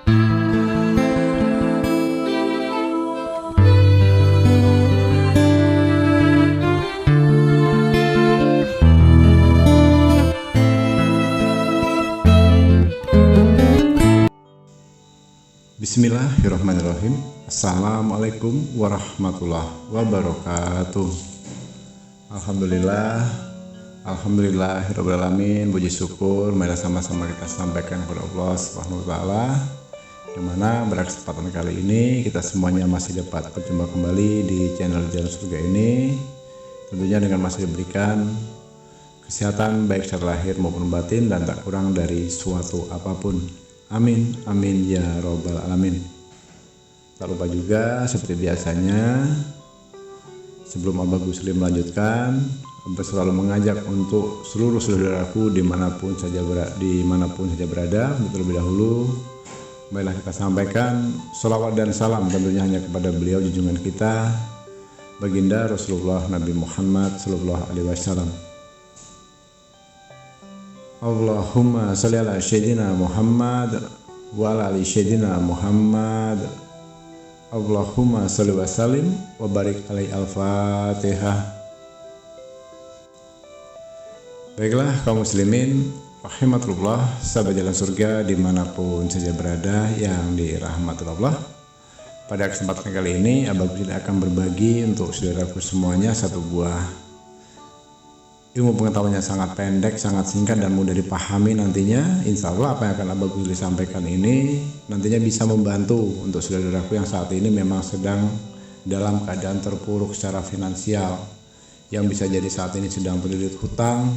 Bismillahirrahmanirrahim. Assalamualaikum warahmatullahi wabarakatuh. Alhamdulillahirrahmanirrahim. Puji syukur mari sama-sama kita sampaikan kepada Allah Subhanahu wa taala, dimana pada kesempatan kali ini kita semuanya masih dapat berjumpa kembali di channel Jalan Surga ini, tentunya dengan masih diberikan kesehatan baik secara lahir maupun batin dan tak kurang dari suatu apapun. Amin, amin ya robbal alamin. Tak lupa juga seperti biasanya, sebelum Abah Gusli melanjutkan, Abah selalu mengajak untuk seluruh saudaraku dimanapun saja berada, terlebih dahulu marilah kita sampaikan sholawat dan salam tentunya hanya kepada beliau junjungan kita, baginda Rasulullah Nabi Muhammad sallallahu alaihi wasallam. Allahumma sholli ala sayyidina Muhammad wa ala ali sayyidina Muhammad. Allahumma sholli wa sallim wa barik alaihi. Al-Fatihah. Baiklah kaum muslimin rahimatullah, sahabat jalan surga dimanapun saja berada yang dirahmati Allah. Pada kesempatan kali ini Abah Gusli akan berbagi untuk saudaraku semuanya satu buah ilmu pengetahuannya sangat pendek, sangat singkat dan mudah dipahami. Nantinya insya Allah apa yang akan Abah Gusli sampaikan ini nantinya bisa membantu untuk saudaraku yang saat ini memang sedang dalam keadaan terpuruk secara finansial, yang bisa jadi saat ini sedang terlilit hutang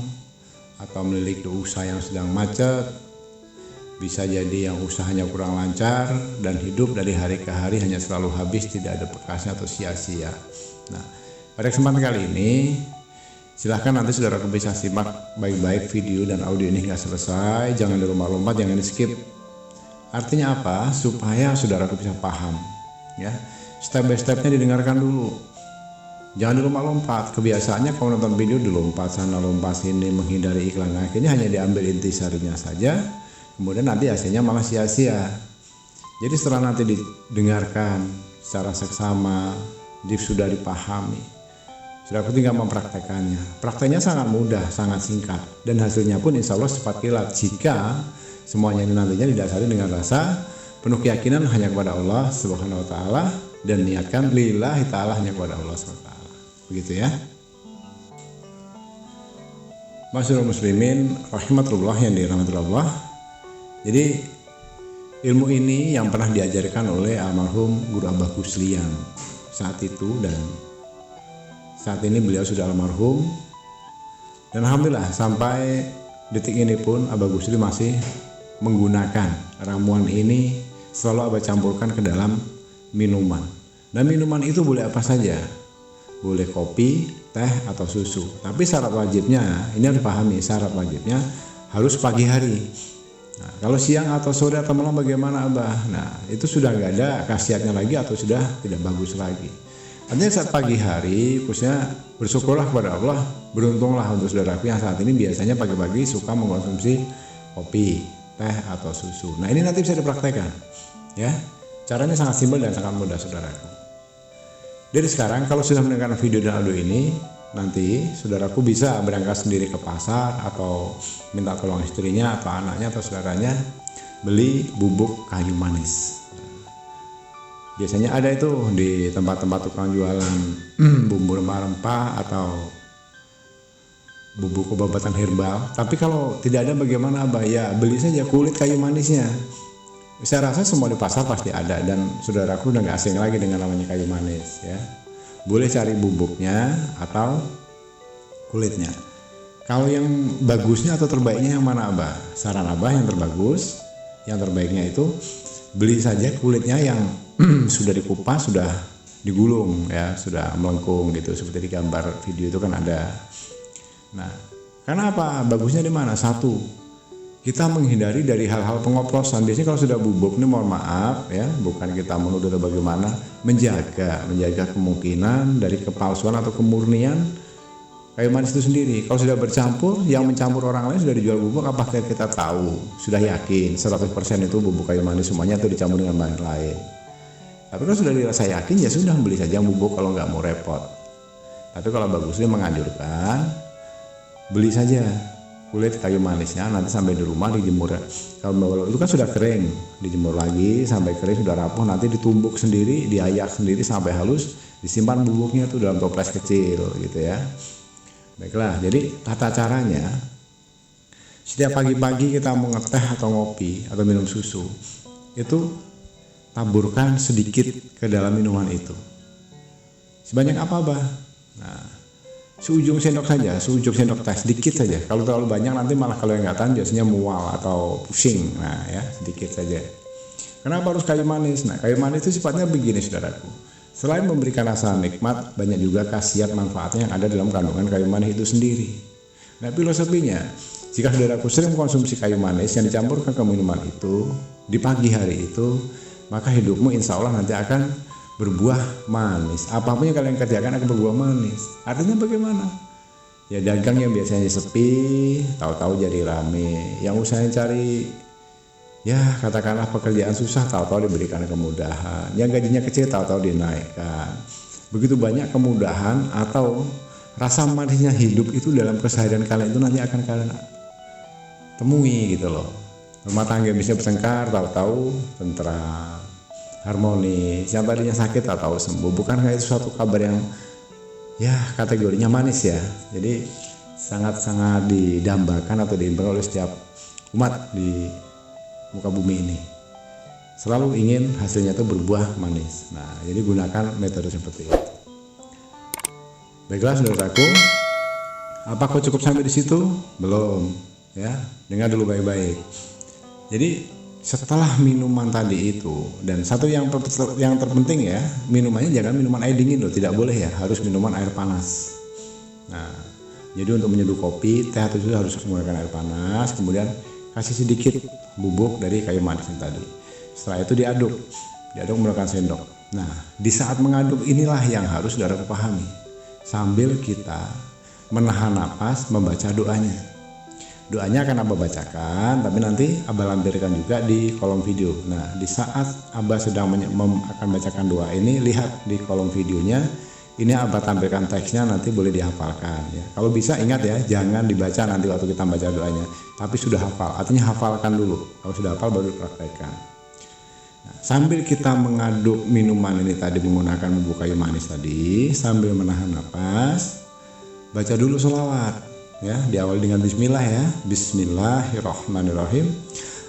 atau memiliki usaha yang sedang macet, bisa jadi yang usahanya kurang lancar dan hidup dari hari ke hari hanya selalu habis, tidak ada bekasnya atau sia-sia. Nah, pada kesempatan kali ini silahkan nanti saudaraku bisa simak baik-baik video dan audio ini hingga selesai, jangan dilompat-lompat, jangan di skip. Artinya apa? Supaya saudaraku bisa paham, ya. Step by stepnya didengarkan dulu, jangan dilompat-lompat. Kebiasaannya kalau nonton video dilompat sana lompat sini, menghindari iklan, akhirnya hanya diambil intisarinya saja, kemudian nanti hasilnya malah sia-sia. Jadi setelah nanti didengarkan secara seksama, sudah dipahami, saudaraku tinggal mempraktekannya. Prakteknya sangat mudah, sangat singkat, dan hasilnya pun insya Allah cepat kilat jika semuanya ini nantinya didasari dengan rasa penuh keyakinan hanya kepada Allah Subhanahu wa taala dan niatkan lillahi ta'ala hanya kepada Allah Subhanahu wa taala. Begitu ya. Masyaallah muslimin rahimatullah yang dirahmati Allah. Jadi ilmu ini yang pernah diajarkan oleh almarhum Guru Abah Gusli yang saat itu, dan saat ini beliau sudah almarhum, dan alhamdulillah sampai detik ini pun Abah Gusli masih menggunakan ramuan ini, selalu Abah campurkan ke dalam minuman. Dan minuman itu boleh apa saja, boleh kopi, teh atau susu. Tapi syarat wajibnya, ini harus dipahami, syarat wajibnya harus pagi hari. Nah, kalau siang atau sore atau malam bagaimana Abah? Nah, itu sudah nggak ada khasiatnya lagi atau sudah tidak bagus lagi. Artinya saat pagi hari, khususnya bersyukurlah kepada Allah, beruntunglah untuk saudaraku yang saat ini biasanya pagi-pagi suka mengkonsumsi kopi, teh atau susu. Nah, ini nanti bisa dipraktekkan, ya. Caranya sangat simpel dan sangat mudah saudaraku. Dari sekarang kalau sudah mendengarkan video dan audio ini, nanti saudaraku bisa berangkat sendiri ke pasar atau minta tolong istrinya atau anaknya atau saudaranya beli bubuk kayu manis. Biasanya ada itu di tempat-tempat tukang jualan bumbu rempah-rempah atau bubuk obat-obatan herbal. Tapi kalau tidak ada bagaimana Abah? Ya beli saja kulit kayu manisnya. Saya rasa semua di pasar pasti ada, dan saudaraku udah gak asing lagi dengan namanya kayu manis, ya. Boleh cari bubuknya atau kulitnya. Kalau yang bagusnya atau terbaiknya yang mana Abah? Saran Abah yang terbagus, yang terbaiknya itu beli saja kulitnya yang sudah dikupas, sudah digulung, ya, sudah melengkung gitu seperti di gambar video itu kan ada. Nah, karena apa? Bagusnya di mana? Satu, kita menghindari dari hal-hal pengoplosan. Biasanya kalau sudah bubuk ini, mohon maaf ya, bukan kita menuduh atau bagaimana, menjaga kemungkinan dari kepalsuan atau kemurnian kayu manis itu sendiri. Kalau sudah bercampur, yang mencampur orang lain sudah dijual bubuk, apakah kita tahu, sudah yakin 100% itu bubuk kayu manis semuanya itu dicampur dengan bahan lain. Tapi kalau sudah dirasa yakin, ya sudah, beli saja bubuk kalau nggak mau repot. Tapi kalau bagusnya menganjurkan, beli saja kulit kayu manisnya, nanti sampai di rumah dijemur. Kalau itu kan sudah kering, dijemur lagi sampai kering, sudah rapuh, nanti ditumbuk sendiri, diayak sendiri sampai halus, disimpan bubuknya tuh dalam toples kecil gitu ya. Baiklah, jadi tata caranya, setiap pagi-pagi kita mau ngeteh atau ngopi atau minum susu, itu taburkan sedikit ke dalam minuman itu. Sebanyak apa, Bah? Nah, seujung sendok saja, seujung sendok teh, sedikit saja. Kalau terlalu banyak nanti malah kalau yang nggak tahan biasanya mual atau pusing. Nah ya, sedikit saja. Kenapa harus kayu manis? Nah, kayu manis itu sifatnya begini, saudaraku. Selain memberikan rasa nikmat, banyak juga khasiat manfaatnya yang ada dalam kandungan kayu manis itu sendiri. Nah, filosofinya, jika saudaraku sering mengkonsumsi kayu manis yang dicampurkan ke minuman itu di pagi hari itu, maka hidupmu insya Allah nanti akan berbuah manis. Apapun yang kalian kerjakan akan berbuah manis. Artinya bagaimana? Ya, dagang yang biasanya sepi, tahu-tahu jadi rame. Yang usahanya cari, ya katakanlah pekerjaan susah, tahu-tahu diberikan kemudahan. Yang gajinya kecil, tahu-tahu dinaikkan. Begitu banyak kemudahan atau rasa manisnya hidup itu dalam keseharian kalian itu nanti akan kalian temui gitu loh. Rumah tangga bisa bertengkar, tahu-tahu tentram, harmonis. Yang tadinya sakit tahu-tahu sembuh. Bukankah itu suatu kabar yang ya kategorinya manis ya. Jadi sangat-sangat didambakan atau diimbangi oleh setiap umat di muka bumi ini. Selalu ingin hasilnya itu berbuah manis. Nah, jadi gunakan metode seperti itu. Baiklah saudaraku, apakah cukup sampai di situ? Belum, ya. Dengar dulu baik-baik. Jadi setelah minuman tadi itu, dan satu yang terpenting ya, minumannya jangan minuman air dingin loh, tidak boleh ya, harus minuman air panas. Nah, jadi untuk menyeduh kopi, teh atau susu harus menggunakan air panas, kemudian kasih sedikit bubuk dari kayu manis tadi. Setelah itu diaduk menggunakan sendok. Nah, di saat mengaduk inilah yang harus saudara pahami, sambil kita menahan napas membaca doanya. Doanya akan Abah bacakan, tapi nanti Abah lampirkan juga di kolom video. Nah, di saat Abah sedang akan bacakan doa ini, lihat di kolom videonya, ini Abah tampilkan teksnya, nanti boleh dihafalkan ya. Kalau bisa ingat ya, jangan dibaca nanti waktu kita baca doanya, tapi sudah hafal, artinya hafalkan dulu. Kalau sudah hafal baru praktekkan. Nah, sambil kita mengaduk minuman ini tadi menggunakan bubuk kayu manis tadi, sambil menahan napas, baca dulu sholawat. Ya, diawali dengan bismillah ya. Bismillahirrahmanirrahim.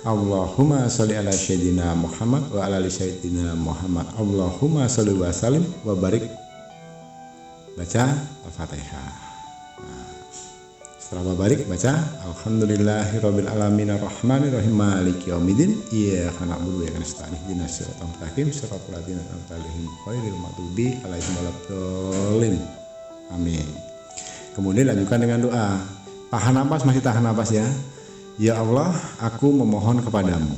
Allahumma sholli ala sayyidina Muhammad wa ala ali sayyidina Muhammad. Allahumma sholli wa sallim wa barik. Baca Al-Fatihah. Nah, setelah barik baca alhamdulillahirabbil alamin arrahmanirrahim maliki yaumiddin iyyaka na'budu wa iyyaka nasta'in ihdinas siratal mustaqim siratal ladzina an'amta 'alaihim ghairil maghdubi 'alaihim waladdallin. Amin. Kemudian lanjutkan dengan doa. Tahan napas, masih tahan napas ya. Ya Allah, aku memohon kepadamu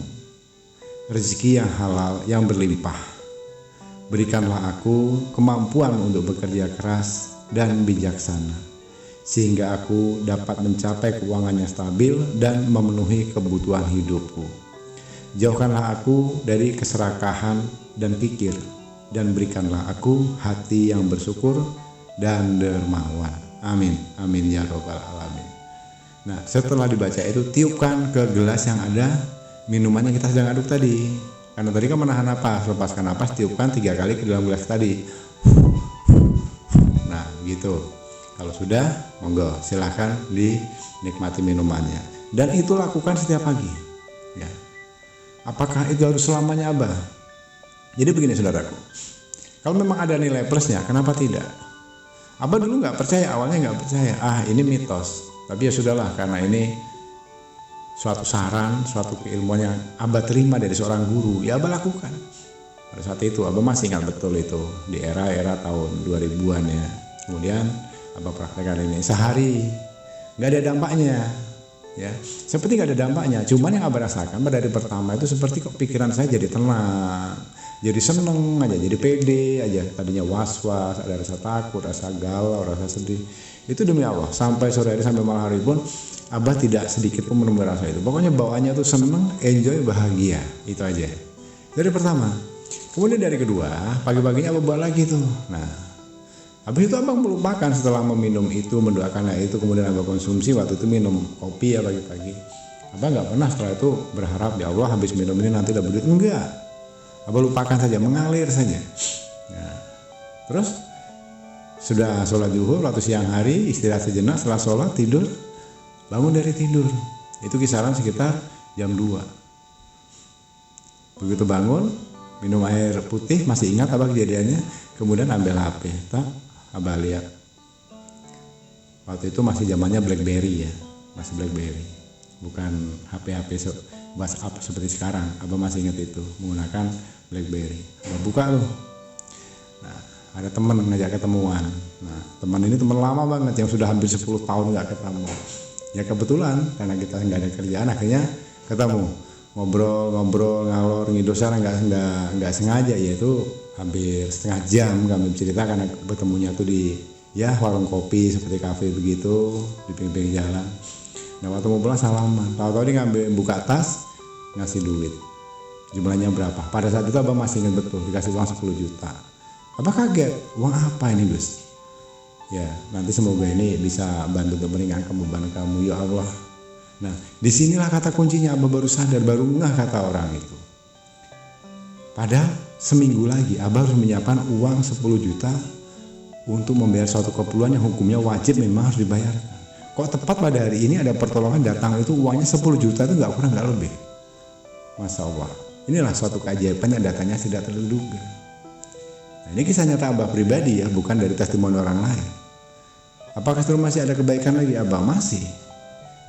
rezeki yang halal, yang berlimpah. Berikanlah aku kemampuan untuk bekerja keras dan bijaksana, sehingga aku dapat mencapai keuangan yang stabil dan memenuhi kebutuhan hidupku. Jauhkanlah aku dari keserakahan dan pikir, dan berikanlah aku hati yang bersyukur dan dermawan. Amin, amin ya robbal alamin. Nah, setelah dibaca itu tiupkan ke gelas yang ada minuman yang kita sedang aduk tadi. Karena tadi kan menahan napas, lepaskan napas, tiupkan 3 kali ke dalam gelas tadi. Nah, gitu. Kalau sudah, monggo silahkan dinikmati minumannya. Dan itu lakukan setiap pagi. Ya. Apakah itu harus selamanya, Abah? Jadi begini saudaraku. Kalau memang ada nilai plusnya, kenapa tidak? Abah dulu nggak percaya, awalnya nggak percaya. Ini mitos. Tapi ya sudahlah, karena ini suatu saran, suatu keilmuan yang Abah terima dari seorang guru, ya Abah lakukan. Pada saat itu Abah masih ingat betul itu di era tahun 2000-an ya. Kemudian Abah praktekkan ini sehari, nggak ada dampaknya. Ya, seperti nggak ada dampaknya. Cuman yang Abah rasakan pada hari pertama itu seperti kok pikiran saya jadi tenang, jadi seneng aja, jadi pede aja. Tadinya was-was, ada rasa takut, rasa galau, rasa sedih. Itu demi Allah, sampai sore hari, sampai malam hari pun Abah tidak sedikit pun menemukan rasa itu. Pokoknya bawaannya tuh seneng, enjoy, bahagia, itu aja. Dari pertama. Kemudian dari kedua, pagi-paginya Abah buat lagi tuh. Nah, habis itu Abah melupakan setelah meminum itu, mendoakannya itu, kemudian Abah konsumsi waktu itu minum kopi ya pagi-pagi. Abah nggak pernah setelah itu berharap ya Allah habis minum ini nanti dapat duit, enggak. Abah lupakan saja, mengalir saja. Nah, terus sudah sholat zuhur waktu siang hari, istirahat sejenak, setelah sholat tidur, bangun dari tidur. Itu kisaran sekitar jam 2. Begitu bangun, minum air putih, masih ingat Abah kejadiannya, kemudian ambil HP, Abah lihat. Waktu itu masih zamannya BlackBerry ya, masih BlackBerry, bukan HP-HP WhatsApp seperti sekarang. Abah masih ingat itu, menggunakan BlackBerry. Abah buka tuh, nah ada teman ngajak ketemuan. Nah teman ini teman lama banget yang sudah hampir 10 tahun nggak ketemu. Ya kebetulan karena kita nggak ada kerjaan akhirnya ketemu, ngobrol ngalor ngidul, secara nggak sengaja, yaitu hampir setengah jam kami bercerita karena bertemunya tuh di ya warung kopi seperti kafe begitu di pinggir jalan. Nah waktu mau pulang salaman, tahu-tahu dia ngambil, buka tas, ngasih duit. Jumlahnya berapa? Pada saat itu Abah masih ingat betul, dikasih uang 10 juta. Abah kaget, uang apa ini Gus? Ya nanti semoga ini bisa bantu untuk meringankan beban kamu ya Allah. Nah disinilah kata kuncinya, Abah baru sadar, baru ngeh kata orang itu. Padahal seminggu lagi Abah harus menyiapkan uang 10 juta untuk membayar suatu keperluan yang hukumnya wajib memang harus dibayarkan. Kok tepat pada hari ini ada pertolongan datang itu uangnya 10 juta itu nggak kurang nggak lebih. Masya Allah, inilah suatu keajaiban yang datangnya tidak terduga. Nah, ini kisah nyata Abah pribadi ya, bukan dari testimoni orang lain. Apakah terus masih ada kebaikan lagi? Abah masih.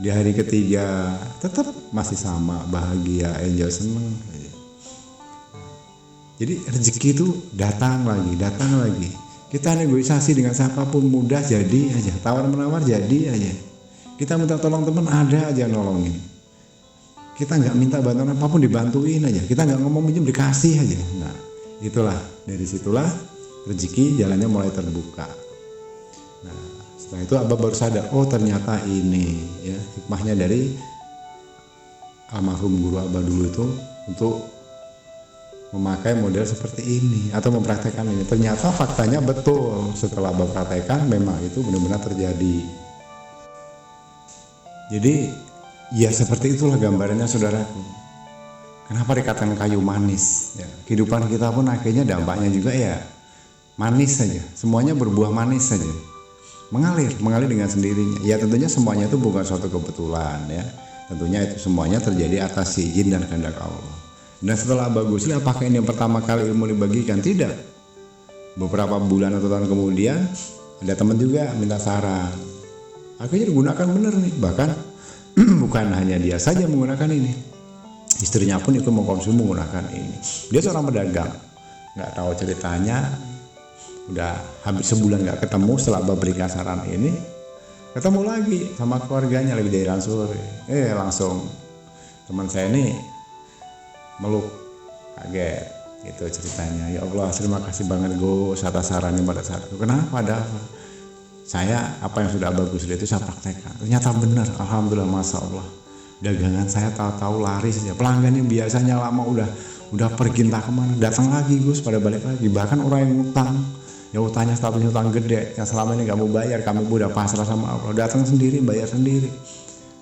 Di hari ketiga tetap masih sama, bahagia, enjoy, seneng. Jadi rezeki itu datang lagi. Kita negosiasi dengan siapapun mudah jadi aja, tawar-menawar jadi aja. Kita minta tolong teman ada aja nolongin. Kita nggak minta bantuan apapun dibantuin aja. Kita nggak ngomong minjem dikasih aja. Nah itulah, dari situlah rezeki jalannya mulai terbuka. Nah setelah itu Abah baru sadar, oh ternyata ini ya hikmahnya dari almarhum guru Abah dulu itu untuk memakai model seperti ini atau mempraktekkan ini. Ternyata faktanya betul, setelah Abah praktekkan memang itu benar-benar terjadi. Jadi ya seperti itulah gambarannya saudaraku. Kenapa dikatakan kayu manis? Ya, kehidupan kita pun akhirnya dampaknya juga ya manis saja. Semuanya berbuah manis saja. Mengalir dengan sendirinya. Ya tentunya semuanya itu bukan suatu kebetulan ya. Tentunya itu semuanya terjadi atas izin dan kehendak Allah. Dan setelah Abah Gusli, apakah ini yang pertama kali ilmu dibagikan? Tidak. Beberapa bulan atau tahun kemudian ada teman juga minta saran. Akhirnya digunakan benar nih. Bahkan bukan hanya dia saja menggunakan ini. Istrinya pun itu mengkonsumsi menggunakan ini. Dia seorang pedagang, nggak tahu ceritanya. Udah hampir sebulan nggak ketemu, setelah Abah berikan saran ini, ketemu lagi sama keluarganya lagi dari sore. Langsung teman saya ini meluk, kaget gitu ceritanya. Ya Allah, terima kasih banget Gus atas sarannya pada saat itu. Kenapa? Ada apa? Saya apa yang sudah Abah Gusli itu saya praktekkan. Ternyata benar, alhamdulillah, masya Allah. Dagangan saya tahu-tahu laris saja. Pelanggan yang biasanya lama udah pergi entah kemana, datang lagi Gus, pada balik lagi. Bahkan orang yang ngutang, ya utangnya statusnya utang gede, yang selama ini nggak mau bayar, kami udah pasrah sama Allah, datang sendiri, bayar sendiri.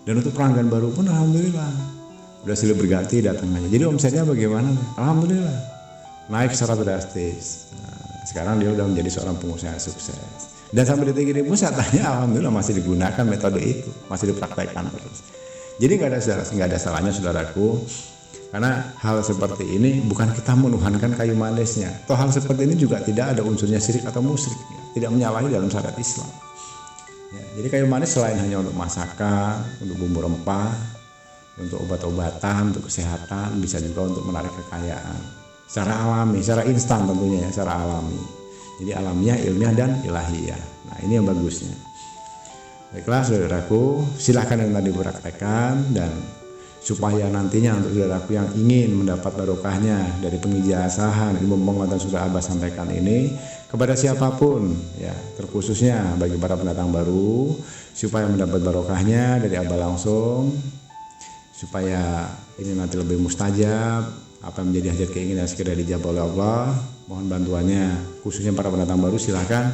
Dan untuk pelanggan baru pun alhamdulillah udah silih berganti datang aja. Jadi omsetnya bagaimana? Alhamdulillah naik secara drastis. Nah, sekarang dia udah menjadi seorang pengusaha sukses. Dan sampai detik ini pun saya tanya, alhamdulillah masih digunakan metode itu, masih dipraktekkan terus. Jadi nggak ada salahnya saudaraku, karena hal seperti ini bukan kita menuhankan kayu manisnya. Toh hal seperti ini juga tidak ada unsurnya syirik atau musyrik, ya. Tidak menyalahi dalam syariat Islam. Ya, jadi kayu manis selain hanya untuk masakan, untuk bumbu rempah, untuk obat-obatan, untuk kesehatan, bisa juga untuk menarik kekayaan. Secara alami, secara instan tentunya ya, secara alami. Jadi alamiah, ilmiah dan ilahiyah. Nah ini yang bagusnya. Baiklah saudaraku, silakan yang tadi dipraktekkan dan supaya nantinya untuk saudaraku yang ingin mendapat barokahnya dari pengijazahan ilmu pengetahuan sudah Abah sampaikan ini kepada siapapun ya, terkhususnya bagi para pendatang baru, supaya mendapat barokahnya dari Abah langsung, supaya ini nanti lebih mustajab, apa yang menjadi hajat keinginan segera dijawab oleh Allah. Mohon bantuannya, khususnya para pendatang baru, silahkan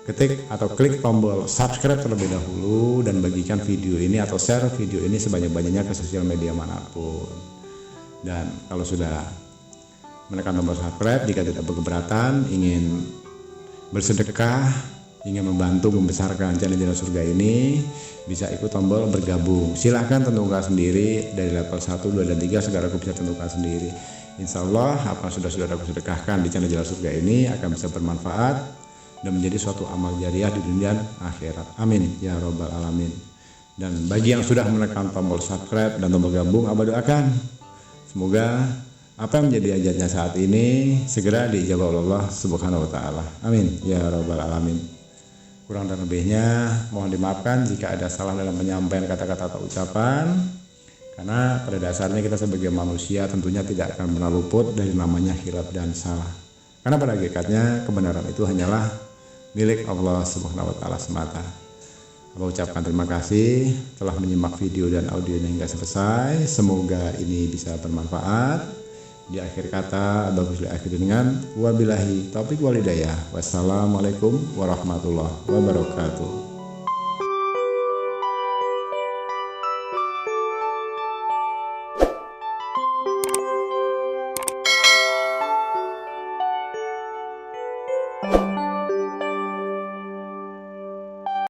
ketik atau klik tombol subscribe terlebih dahulu dan bagikan video ini atau share video ini sebanyak-banyaknya ke sosial media manapun. Dan kalau sudah menekan tombol subscribe, jika tidak berkeberatan ingin bersedekah, ingin membantu membesarkan channel Jalan Surga ini, bisa ikut tombol bergabung. Silahkan tentukan sendiri dari level 1, 2, dan 3, saudaraku bisa tentukan sendiri. Insya Allah apa yang sudah saudaraku sedekahkan di channel Jalan Surga ini akan bisa bermanfaat dan menjadi suatu amal jariah di dunia dan akhirat. Amin ya robbal alamin. Dan bagi yang sudah menekan tombol subscribe dan tombol gabung, Abah doakan semoga apa yang menjadi hajatnya saat ini segera dijawab oleh Allah Subhanahu wa taala. Amin ya robbal alamin. Kurang dan lebihnya mohon dimaafkan jika ada salah dalam penyampaian kata-kata atau ucapan, karena pada dasarnya kita sebagai manusia tentunya tidak akan pernah luput dari namanya khilaf dan salah. Karena pada hakikatnya kebenaran itu hanyalah milik Allah Subhanahu wa taala semata. Saya ucapkan terima kasih telah menyimak video dan audio ini hingga selesai. Semoga ini bisa bermanfaat. Di akhir kata, Abah Ghazali akhir dengan wabillahi taufiq wal hidayah. Wassalamualaikum warahmatullahi wabarakatuh.